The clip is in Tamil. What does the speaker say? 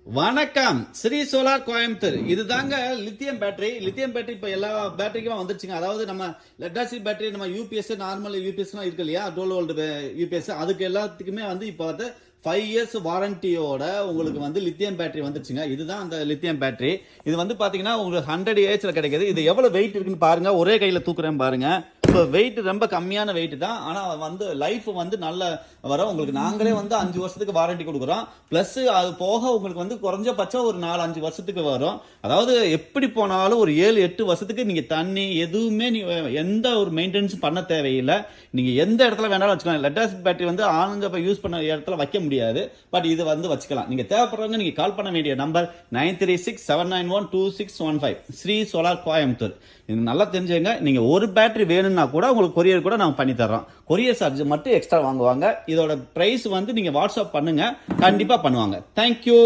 வணக்கம். ஸ்ரீ சோலார் கோயம்புத்தூர். இதுதாங்க லித்தியம் பேட்டரி. லித்தியம் பேட்டரி இப்ப எல்லா பேட்டரிக்கும் வந்துருச்சுங்க. அதாவது நம்ம லெட் ஆசிட் பேட்டரி, நம்ம யூபிஎஸ், நார்மல் யூபிஎஸ் இருக்கு இல்லையா, 12 வோல்ட் யூபிஎஸ், அதுக்கு எல்லாத்துக்குமே வந்து இப்ப வந்து 5 இயர்ஸ் வாரண்டியோட உங்களுக்கு வந்து லித்தியம் பேட்டரி வந்துருச்சுங்க. இதுதான் அந்த லித்தியம் பேட்டரி. இது வந்து பாத்தீங்கன்னா உங்களுக்கு 100 ஏஹெச்ல கிடைக்குது. இது எவ்வளவு வெயிட் இருக்குன்னு பாருங்க. ஒரே கையில தூக்குறேன் பாருங்க. இப்போ வெயிட் ரொம்ப கம்மியான வெயிட் தான், ஆனா வந்து லைஃப் வந்து நல்ல வரும். உங்களுக்கு நாங்களே வந்து 5 வருஷத்துக்கு வாரண்டி கொடுக்குறோம். பிளஸ் அது போக உங்களுக்கு வந்து குறைஞ்சபட்சம் ஒரு 4-5 வருஷத்துக்கு வரும். அதாவது எப்படி போனாலும் ஒரு 7-8 வருஷத்துக்கு நீங்க தண்ணி எதுவுமே நீங்க எந்த ஒரு மெயின்டெனன்ஸ் பண்ண தேவையில்லை. நீங்க எந்த இடத்துல வேணாலும் வச்சுக்கலாம். லெட் ஆசிட் பேட்டரி வந்து ஆளுங்க யூஸ் பண்ண இடத்துல வைக்க முடியாது, பட் இது வந்து வச்சுக்கலாம். நீங்க தேவைப்படுறவங்க நீங்க கால் பண்ண வேண்டிய நம்பர் 9367912615, ஸ்ரீ சோலார் கோயம்புத்தூர். இது நல்லா தெரிஞ்சுங்க. நீங்க ஒரு பேட்டரி வேணும்னா கூட உங்களுக்கு கொரியர் கூட நாங்க பண்ணி தர்றோம். கொரியர் சார்ஜ் மட்டும் எக்ஸ்ட்ரா வாங்குவாங்க. இதோட பிரைஸ் வந்து நீங்க வாட்ஸ்அப் பண்ணுங்க, கண்டிப்பா பண்ணுவாங்க. தேங்க்யூ.